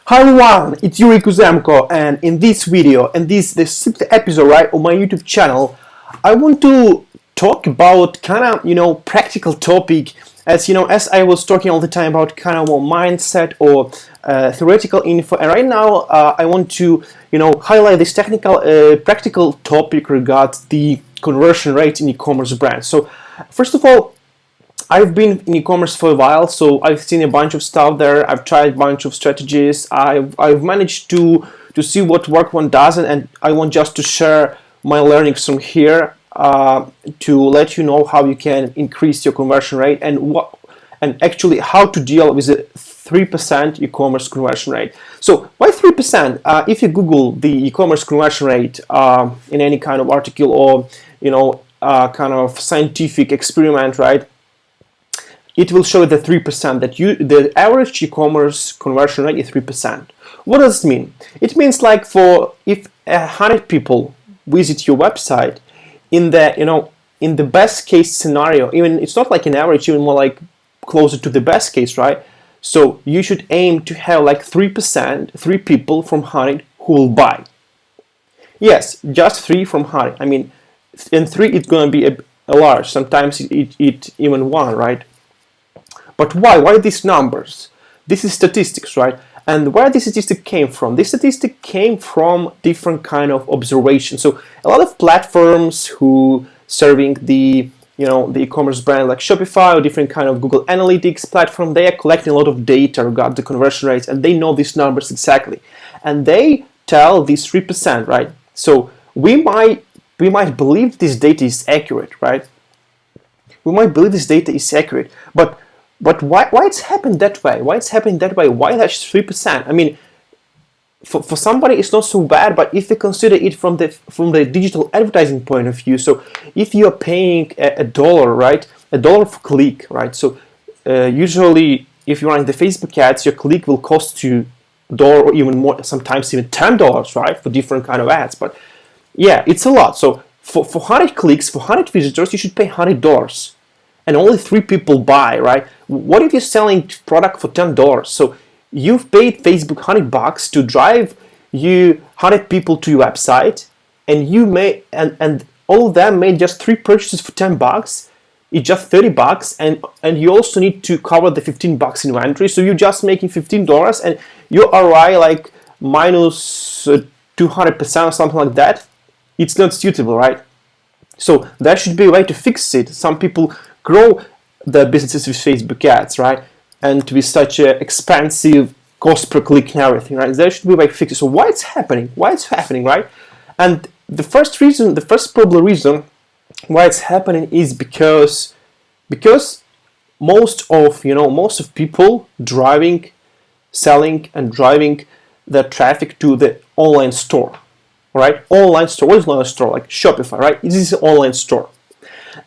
Hi everyone, it's Yuri Kuzemko, and in this video, and the sixth episode, right, of my YouTube channel, I want to talk about kind of, practical topic, as I was talking all the time about kind of a mindset or theoretical info, and right now I want to, highlight this technical, practical topic regards the conversion rate in e-commerce brands. So, first of all, I've been in e-commerce for a while, so I've seen a bunch of stuff there. I've tried a bunch of strategies. I've managed to see what works, what doesn't, and I want just to share my learnings from here to let you know how you can increase your conversion rate and actually how to deal with a 3% e-commerce conversion rate. So why 3%? If you Google the e-commerce conversion rate in any kind of article or kind of scientific experiment, right? It will show the 3% that the average e-commerce conversion rate is 3%. What does it mean? It means like if 100 people visit your website, in the best case scenario, even it's not like an average, even more like closer to the best case, right? So you should aim to have like 3%, 3 people from 100 who will buy. Yes, just 3 from 100. I mean, in 3 it's gonna be a large. Sometimes it even 1, right? But why? Why these numbers? This is statistics, right? And where this statistic came from? This statistic came from different kind of observations. So a lot of platforms who serving the the e-commerce brand like Shopify or different kind of Google Analytics platform, they are collecting a lot of data regarding the conversion rates, and they know these numbers exactly, and they tell these 3%, right? So we might believe this data is accurate, right? We might believe this data is accurate, but why it's happened that way? Why it's happening that way? Why that's 3%? I mean, for somebody it's not so bad, but if you consider it from the digital advertising point of view, so if you are paying a dollar, right, a dollar for click, right? So usually if you run the Facebook ads, your click will cost you $1 or even more, sometimes even $10, right, for different kind of ads. But yeah, it's a lot. So for 100 clicks, for 100 visitors, you should pay $100. And only 3 people buy, right? What if you're selling product for $10? So you've paid Facebook $100 to drive you 100 people to your website, and you may and all of them made just 3 purchases for $10. It's just $30, and you also need to cover the $15 inventory. So you're just making $15, and your ROI like minus 200% or something like that. It's not suitable, right? So there should be a way to fix it. Some people grow their businesses with Facebook ads, right? And with such an expensive cost per click and everything, right? There should be a way to fix it. So why it's happening? Why it's happening, right? And the first probable reason why it's happening is because most of people selling and driving their traffic to the online store, right? Online store. What is online store? Like Shopify, right? This is an online store.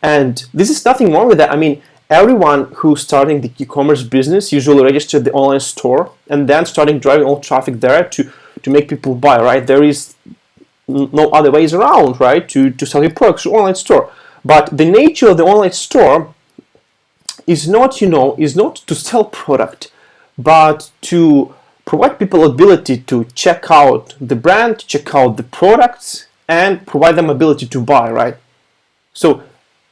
And this is nothing wrong with that. I mean, everyone who's starting the e-commerce business usually registered the online store and then starting driving all traffic there to make people buy, right? There is no other ways around, right? To sell your products to online store. But the nature of the online store is not to sell product, but to provide people ability to check out the brand, check out the products, and provide them ability to buy, right? So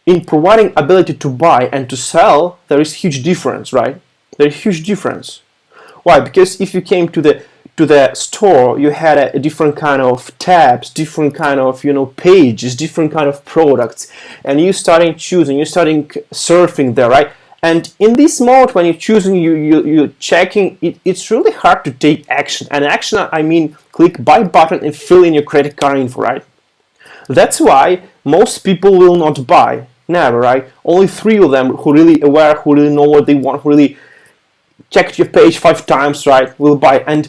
in providing ability to buy and to sell, there is huge difference, right? There is huge difference. Why? Because if you came to the store, you had a different kind of tabs, different kind of pages, different kind of products, and you starting choosing, you starting surfing there, right? And in this mode, when you're choosing, you're checking, it's really hard to take action. And action, I mean, click buy button and fill in your credit card info, right? That's why most people will not buy. Never, right? Only 3 of them who really aware, who really know what they want, who really checked your page 5 times, right, will buy. And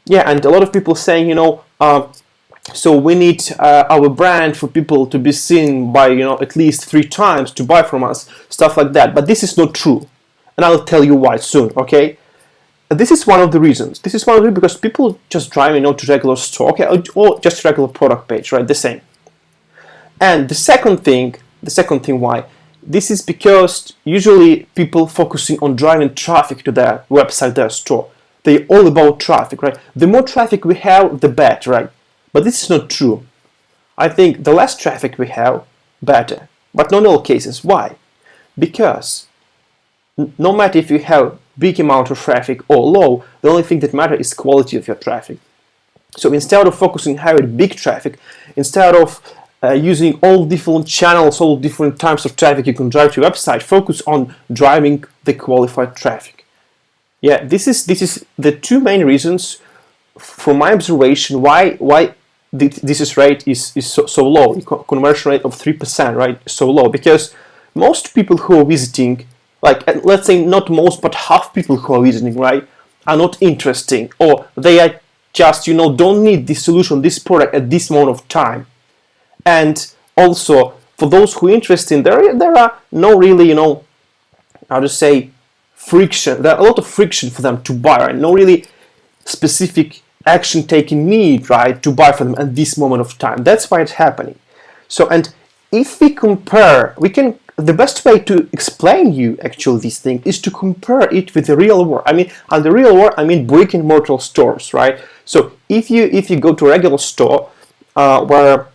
yeah, and a lot of people saying, so we need our brand for people to be seen by at least 3 times to buy from us, stuff like that. But this is not true, and I'll tell you why soon. Okay, this is one of the reasons. This is one of the reasons because people just drive to regular store, okay, or just regular product page, right? The same. And the second thing why, this is because usually people focusing on driving traffic to their website, their store. they're all about traffic, right? The more traffic we have, the better, right? But this is not true. I think the less traffic we have, better. But not in all cases. Why? Because no matter if you have big amount of traffic or low, the only thing that matters is quality of your traffic. So instead of focusing on having big traffic, instead of using all different channels, all different types of traffic you can drive to your website, focus on driving the qualified traffic. Yeah, this is the two main reasons, from my observation, why this rate is so low. Conversion rate of 3%, right? So low, because most people who are visiting, like let's say not most, but half people who are visiting, right, are not interesting, or they are just don't need this solution, this product at this moment of time. And also for those who are interested, there are no really how to say friction. There are a lot of friction for them to buy, right? No really specific action taking need, right, to buy for them at this moment of time. That's why it's happening. So, and if we compare, the best way to explain you actually this thing is to compare it with the real world. I mean, and the real world, I mean brick and mortar stores, right? So if you go to a regular store, where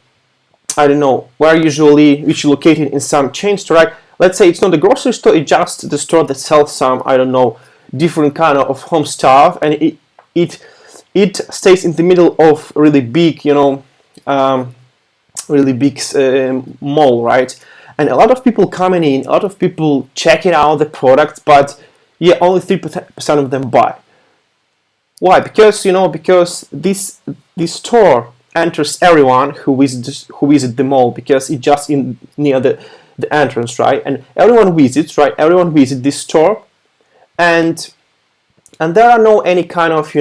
I don't know, which is located in some chain store, right? Let's say it's not a grocery store, it's just the store that sells some, I don't know, different kind of home stuff, and it stays in the middle of really big, mall, right? And a lot of people coming in, a lot of people checking out the products, but yeah, only 3% of them buy. Why? Because this store enters everyone who visit the mall, because it's just near the entrance, right? And everyone visits, right? Everyone visits this store, and there are no any kind of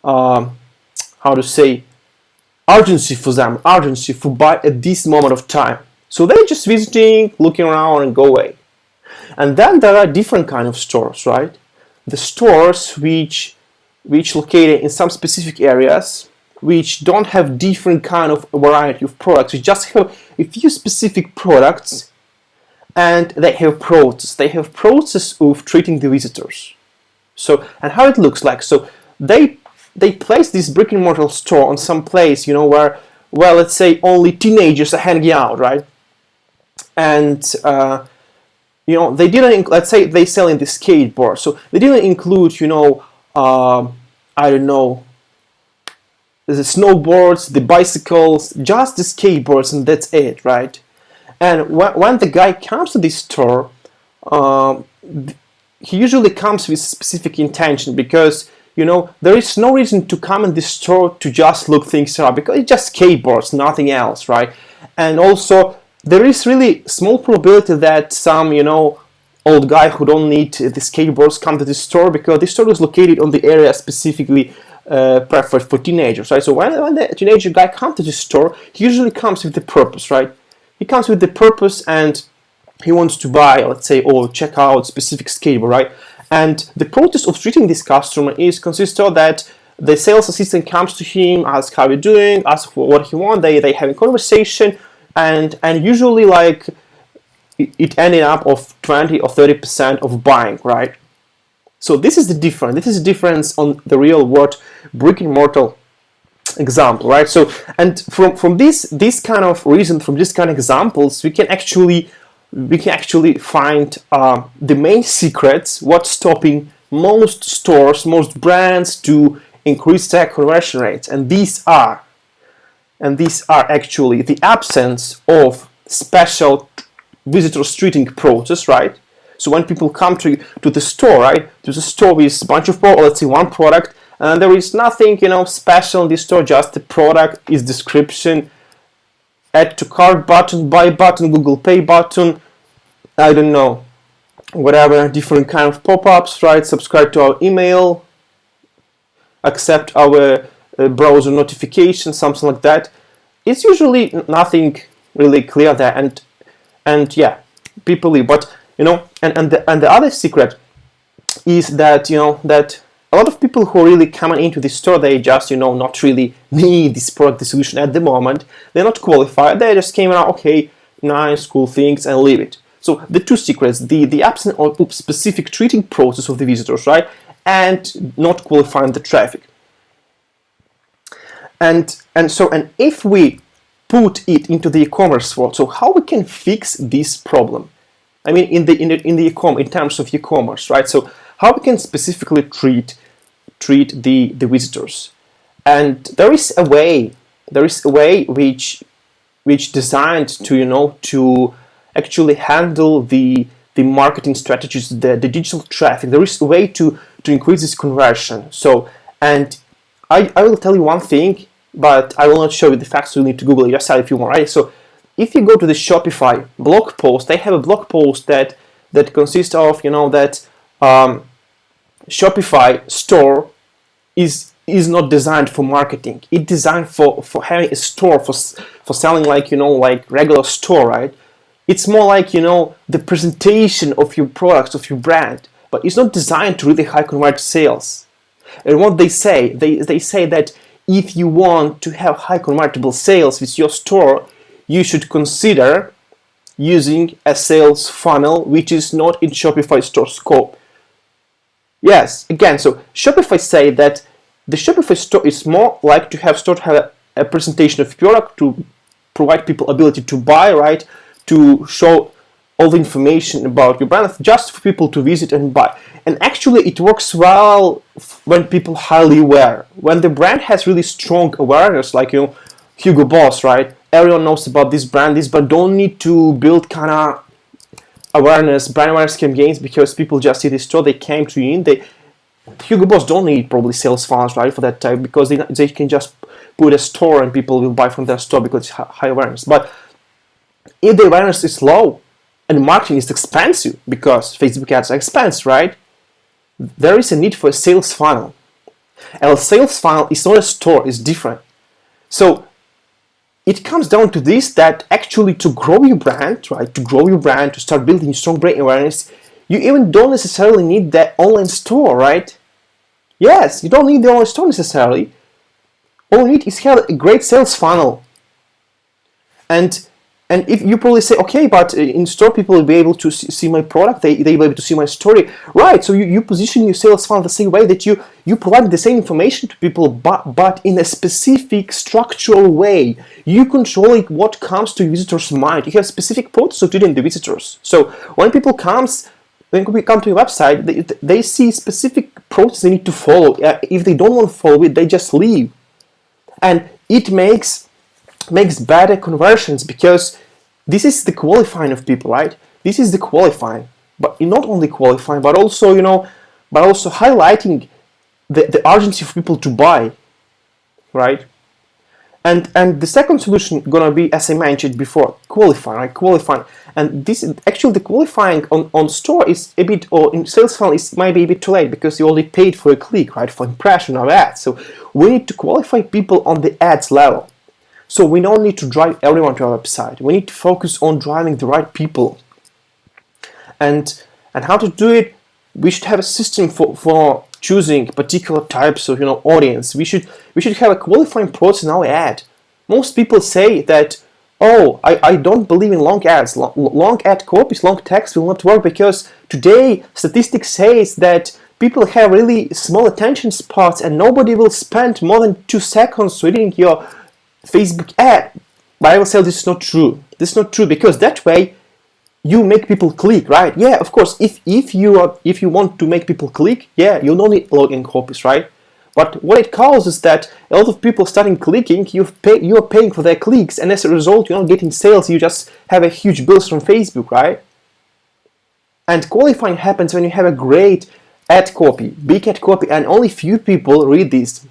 how to say urgency for them, urgency for buy at this moment of time. So they're just visiting, looking around, and go away. And then there are different kind of stores, right? The stores which located in some specific areas, which don't have different kind of variety of products. We just have a few specific products, and they have process. They have process of treating the visitors. So, and how it looks like. So they place this brick and mortar store on some place, where, well, let's say only teenagers are hanging out, right? And they didn't. Let's say they sell in the skateboard, so they didn't include, I don't know, the snowboards, the bicycles, just the skateboards, and that's it, right? And when the guy comes to this store, he usually comes with specific intention, because there is no reason to come in this store to just look things up, because it's just skateboards, nothing else, right? And also there is really small probability that some old guy who don't need the skateboards come to this store, because this store is located on the area specifically preferred for teenagers, right? So when the teenager guy comes to the store, he usually comes with the purpose, right? He comes with the purpose, and he wants to buy, let's say, or check out specific skateboard, right? And the process of treating this customer consists of that the sales assistant comes to him, asks how you're doing, asks for what he wants. They have a conversation, and usually like it ended up of 20 or 30% of buying, right? So this is the difference. This is the difference on the real world brick and mortar example, right? So, and from this kind of reason, from this kind of examples, we can actually find the main secrets, what's stopping most stores, most brands to increase their conversion rates, and these are actually the absence of special visitors treating process, right? So when people come to the store, right, to the store with a bunch of products, let's say one product, and there is nothing special in this store, just the product, its description, add to cart button, buy button, Google Pay button, I don't know, whatever, different kind of pop-ups, right? Subscribe to our email, accept our browser notification, something like that. It's usually nothing really clear there, and yeah, people leave. But and the other secret is that that a lot of people who are really coming into this store, they just not really need this product, the solution at the moment. They're not qualified. They just came out, okay, nice, cool things, and leave it. So the two secrets, the absence of specific treating process of the visitors, right? and not qualifying the traffic. And if we put it into the e-commerce world, so how we can fix this problem? I mean, in terms of e-commerce, right? So how we can specifically treat the visitors, and there is a way which designed to actually handle the marketing strategies, the digital traffic. There is a way to increase this conversion. So, and I will tell you one thing, but I will not show you the facts. You need to Google it yourself if you want, right? So if you go to the Shopify blog post, they have a blog post that consists of, that Shopify store is not designed for marketing. It's designed for having a store, for selling like regular store, right? It's more like the presentation of your products, of your brand, but it's not designed to really high convert sales. And what they say, they say that if you want to have high convertible sales with your store, you should consider using a sales funnel which is not in Shopify store scope. Yes, again, so Shopify say that the Shopify store is more like to have a presentation of product to provide people ability to buy, right? To show all the information about your brand, just for people to visit and buy. And actually it works well when people highly aware. When the brand has really strong awareness, like Hugo Boss, right? Everyone knows about this brand, but don't need to build kind of brand awareness campaigns, because people just see the store, they came to you in. Hugo Boss don't need probably sales funnels, right, for that type, because they can just put a store and people will buy from their store because it's high awareness. But if the awareness is low and marketing is expensive, because Facebook ads are expensive, right? There is a need for a sales funnel. And a sales funnel is not a store, it's different. So it comes down to this, that actually to grow your brand, right? To grow your brand, to start building strong brand awareness, you even don't necessarily need that online store, right? Yes, you don't need the online store necessarily. All you need is have a great sales funnel. And if you probably say, okay, but in store people will be able to see my product, they will be able to see my story, right? So you position your sales funnel the same way that you provide the same information to people, but in a specific structural way. You control what comes to visitors' mind. You have specific process of treating the visitors. So when people come to your website, they see specific process they need to follow. If they don't want to follow it, they just leave, and it makes better conversions, because this is the qualifying of people, right? This is the qualifying, but not only qualifying, but also highlighting the urgency of people to buy, right? And the second solution gonna be, as I mentioned before, qualifying, right? Qualifying, and this actually the qualifying on store is a bit, or in sales funnel might be a bit too late, because you already paid for a click, right? For impression or ads. So we need to qualify people on the ads level. So we don't need to drive everyone to our website. We need to focus on driving the right people. And how to do it? We should have a system for choosing particular types of audience. We should have a qualifying process in our ad. Most people say that, oh, I don't believe in long ads. Long ad copies, long text will not work, because today statistics says that people have really small attention spans and nobody will spend more than 2 seconds reading your Facebook ad. But I will say this is not true. This is not true, because that way you make people click, right? Yeah, of course. If you want to make people click, yeah, you don't need login copies, right? But what it causes is that a lot of people starting clicking, you are paying for their clicks, and as a result, you're not getting sales. You just have a huge bills from Facebook, right? And qualifying happens when you have a great ad copy, big ad copy, and only few people read this.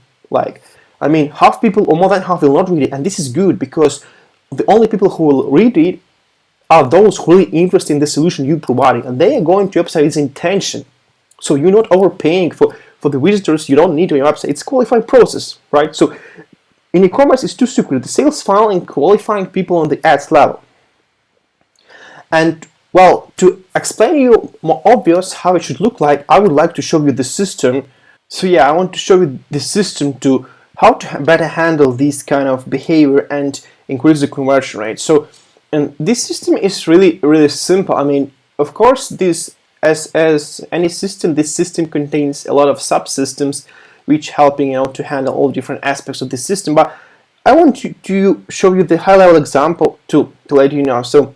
Half people or more than half will not read it, and this is good, because the only people who will read it are those who are really interested in the solution you're providing, and they are going to your website with intention. So you're not overpaying for the visitors you don't need on your website. It's a qualifying process, right? So in e-commerce, it's two secret: the sales funnel and qualifying people on the ads level. And well, to explain you more obvious how it should look like, I would like to show you the system. So yeah, I want to show you the system to how to better handle this kind of behavior and increase the conversion rate. So, and this system is really, really simple. Of course, this as any system, this system contains a lot of subsystems which helping to handle all different aspects of the system. But I want to show you the high-level example to let you know. So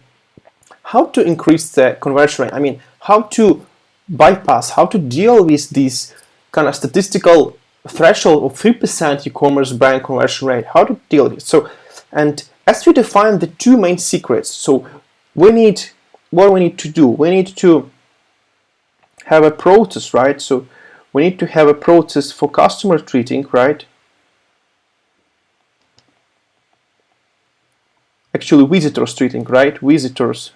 how to increase the conversion rate? I mean, how to bypass, how to deal with this kind of statistical threshold of 3% e-commerce brand conversion rate, how to deal with it. So, and as we define the two main secrets, so what we need to do, we need to have a process, right? So we need to have a process for customer treating, right? Actually, visitors treating, right? Visitors.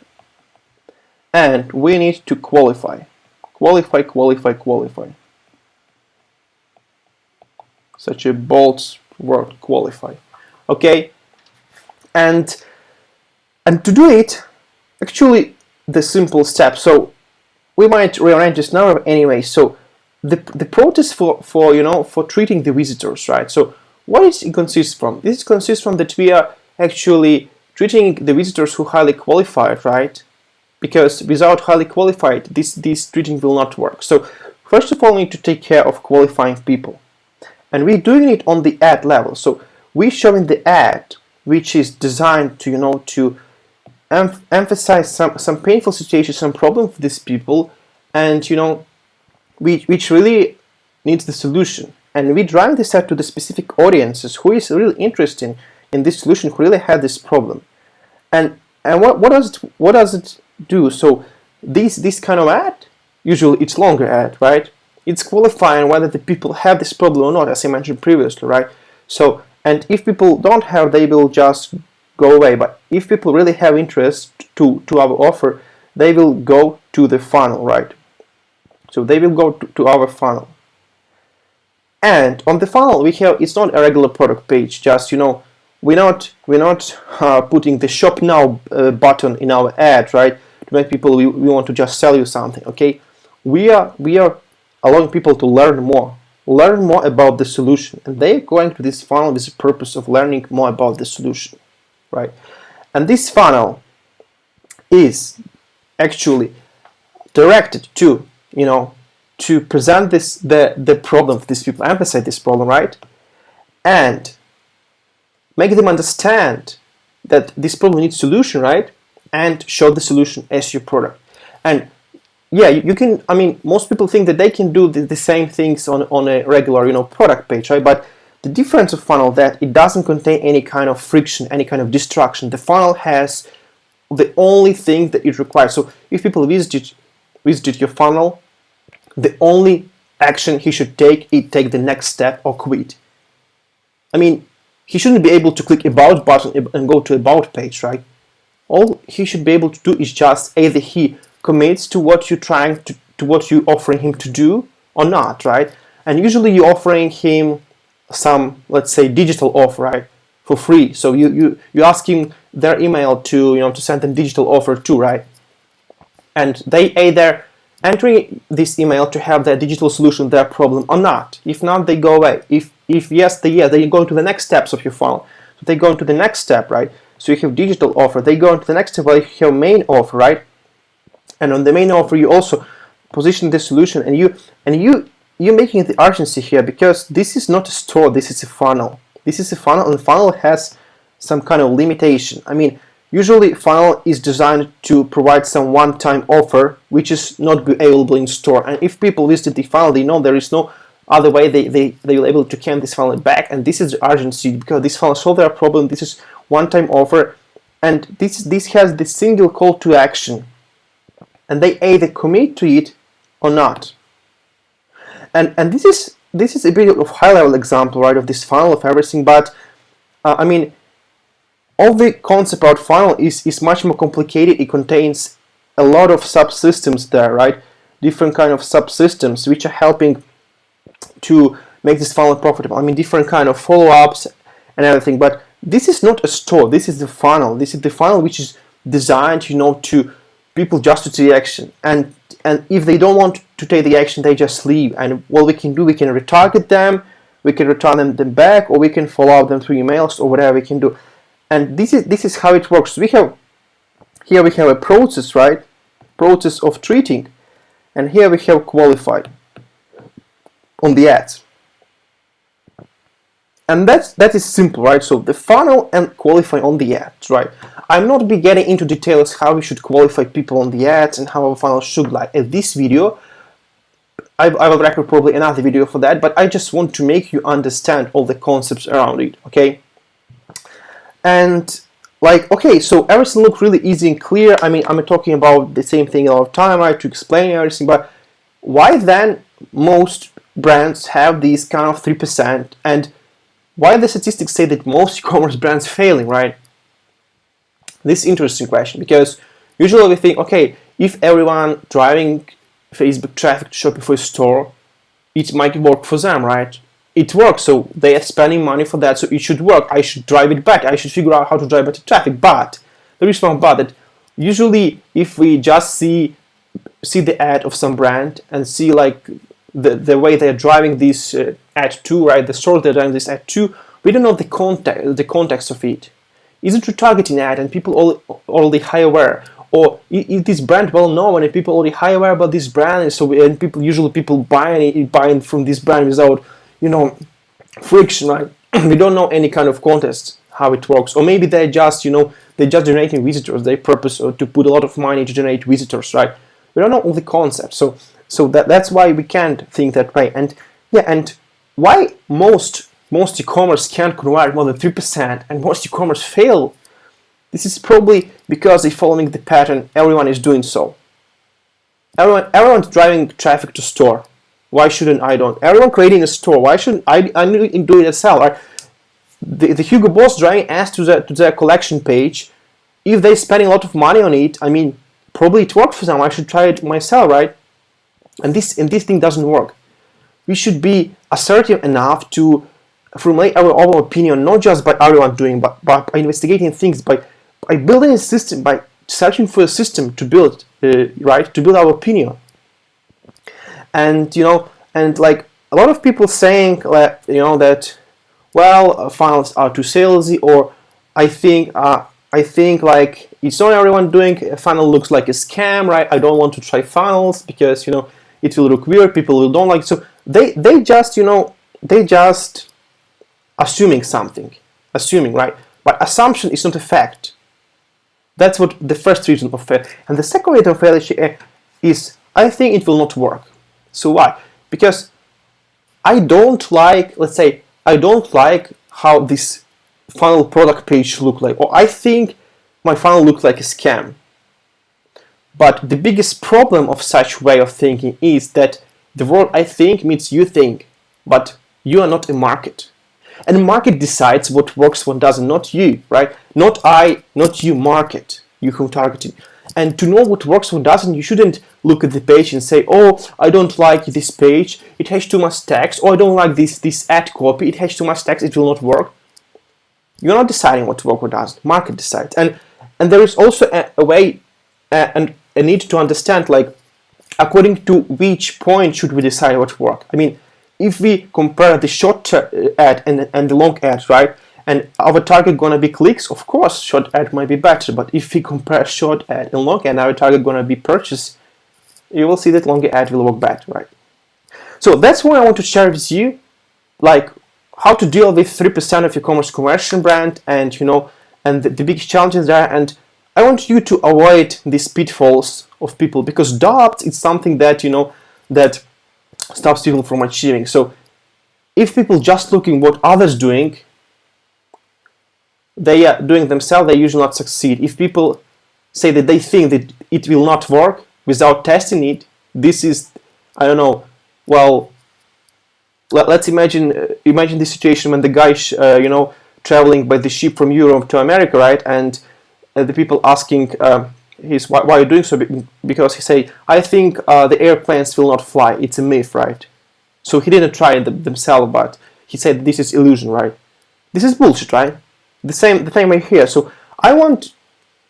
And we need to qualify. Qualify. Such a bold word, qualify. Okay? And to do it, actually, the simple step. So we might rearrange this now anyway. So the process for treating the visitors, right? So what it consists from? This consists from that we are actually treating the visitors who are highly qualified, right? Because without highly qualified, this treating will not work. So first of all, we need to take care of qualifying people, and we're doing it on the ad level. So we're showing the ad which is designed to to emphasize some painful situations, some problem for these people, and which really needs the solution. And we drive this out to the specific audiences who is really interested in this solution, who really had this problem. And what does it do? So this kind of ad, usually it's longer ad, right? It's qualifying whether the people have this problem or not, as I mentioned previously, right? So, and if people don't have, they will just go away. But if people really have interest to our offer, they will go to the funnel, right? So they will go to our funnel. And on the funnel we have, it's not a regular product page, just we're not putting the shop now button in our ad, right? To make people we want to just sell you something, okay? We are allowing people to learn more about the solution, and they're going to this funnel with the purpose of learning more about the solution, right? And this funnel is actually directed to to present the problem to these people, emphasize this problem, right? And make them understand that this problem needs solution, right? And show the solution as your product. And yeah, you can, I mean, most people think that they can do the same things on a regular, product page, right? But the difference of funnel that it doesn't contain any kind of friction, any kind of distraction. The funnel has the only thing that it requires. So if people visited your funnel, the only action he should take is take the next step or quit. I mean, he shouldn't be able to click about button and go to about page, right? All he should be able to do is just either he commits to what you're trying to what you're offering him to do or not, right? And usually you're offering him some, let's say, digital offer, right, for free. So you ask him their email to to send them digital offer too, right? And they either entering this email to have their digital solution their problem or not. If not, they go away. If yes, they go to the next steps of your funnel. So they go into the next step, right? So you have digital offer. They go into the next step where you have main offer, right? And on the main offer, you also position the solution, and you're making the urgency here, because this is not a store. This is a funnel. This is a funnel, and the funnel has some kind of limitation. I mean, usually funnel is designed to provide some one-time offer which is not available in store. And if people visit the funnel, they know there is no other way they will able to can this funnel back. And this is the urgency, because this funnel solves their problem. This is one-time offer, and this has the single call to action, and they either commit to it or not. And this is a bit of high-level example, right, of this funnel of everything. But I mean, all the concept about funnel is much more complicated. It contains a lot of subsystems there, right? Different kind of subsystems which are helping to make this funnel profitable. I mean, different kind of follow-ups and everything. But this is not a store. This is the funnel. This is the funnel which is designed, to people just to take action. And if they don't want to take the action, they just leave. And what we can do, we can retarget them, we can return them back, or we can follow up them through emails or whatever we can do. And this is how it works. We have a process, right? Process of treating, and here we have qualified on the ads. And that is simple, right? So the funnel and qualify on the ads, right? I'm not be getting into details how we should qualify people on the ads and how our funnel should like in this video. I will record probably another video for that, but I just want to make you understand all the concepts around it, okay? And like, okay, so everything looks really easy and clear. I mean, I'm talking about the same thing all the time, right? To explain everything, but why then most brands have these kind of 3%, and why the statistics say that most e-commerce brands failing, right? This is an interesting question, because usually we think, okay, if everyone driving Facebook traffic to Shopify store, it might work for them, right? It works, so they are spending money for that, so it should work. I should drive it back. I should figure out how to drive better traffic. But there is one but, that usually if we just see the ad of some brand and see like the way they're driving this ad to, right? The source they're driving this ad to, we don't know the context of it. Is it retargeting ad and people already high aware? Or is this brand well known and people already high aware about this brand, and so usually people buying from this brand without, you know, friction, right? We don't know any kind of context how it works. Or maybe they're just, you know, they're just generating visitors. They purpose to put a lot of money to generate visitors, right? We don't know all the concepts. So that's why we can't think that way. And yeah, and why most e-commerce can't convert more than 3% and most e-commerce fail? This is probably because they're following the pattern everyone is doing so. Everyone's driving traffic to store. Why shouldn't I do it? Everyone creating a store. Why shouldn't I do it as well? Right? The Hugo Boss driving ads to their collection page. If they're spending a lot of money on it, I mean, probably it worked for them. I should try it myself, right? And this thing doesn't work. We should be assertive enough to formulate our own opinion, not just by everyone doing, but by investigating things, by building a system, by searching for a system to build, right? To build our opinion. And, you know, and like a lot of people saying, you know, that, well, funnels are too salesy, or I think like it's not everyone doing a funnel looks like a scam, right? I don't want to try funnels because, you know, it will look weird. People will don't like it. So they just, you know, they just assuming something, right? But assumption is not a fact. That's what the first reason of failure. And the second reason of failure is I think it will not work. So why? Because I don't like, let's say, I don't like how this funnel product page look like, or I think my funnel looks like a scam. But the biggest problem of such way of thinking is that the word I think means you think, but you are not a market. And the market decides what works, what doesn't, not you, right? Not I, not you, market, you who targeting. And to know what works, what doesn't, you shouldn't look at the page and say, oh, I don't like this page, it has too much text, or I don't like this ad copy, it has too much text, it will not work. You're not deciding what works, what doesn't, market decides. And there is also a way and a need to understand, like, according to which point should we decide what works. I mean, if we compare the short ad and the long ad, right, and our target gonna be clicks, of course short ad might be better. But if we compare short ad and long ad, our target gonna be purchase, you will see that longer ad will work better, right? So that's what I want to share with you, like how to deal with 3% of e-commerce conversion brand, and you know, and the big challenges there. And I want you to avoid these pitfalls of people, because doubt is something that, you know, that stops people from achieving. So if people just looking what others doing, they are doing themselves, they usually not succeed. If people say that they think that it will not work without testing it, this is, I don't know, well, let's imagine this situation when the guy you know, traveling by the ship from Europe to America, right? And the people asking why are you doing so? Because he say, I think the airplanes will not fly. It's a myth, right? So he didn't try it themselves, but he said this is illusion, right? This is bullshit, right? The same way here. So I want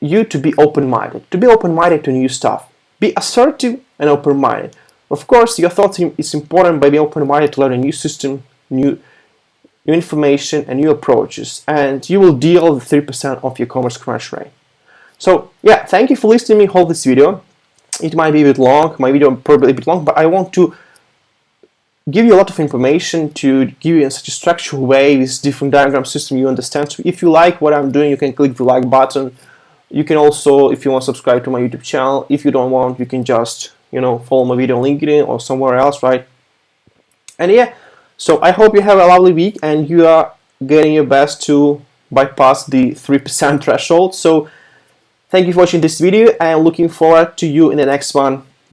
you to be open-minded, to new stuff. Be assertive and open-minded. Of course, your thoughts is important, by being open-minded to learn a new system, new information, and new approaches, and you will deal with 3% of your e-commerce conversion rate. So yeah, thank you for listening to me hold this video. it might be a bit long, my video probably a bit long, but I want to give you a lot of information to give you in such a structured way, this different diagram system you understand. So if you like what I'm doing, you can click the like button. You can also, if you want, subscribe to my YouTube channel. If you don't want, you can just, follow my video on LinkedIn or somewhere else, right? And yeah, so I hope you have a lovely week and you are getting your best to bypass the 3% threshold. So thank you for watching this video and looking forward to you in the next one.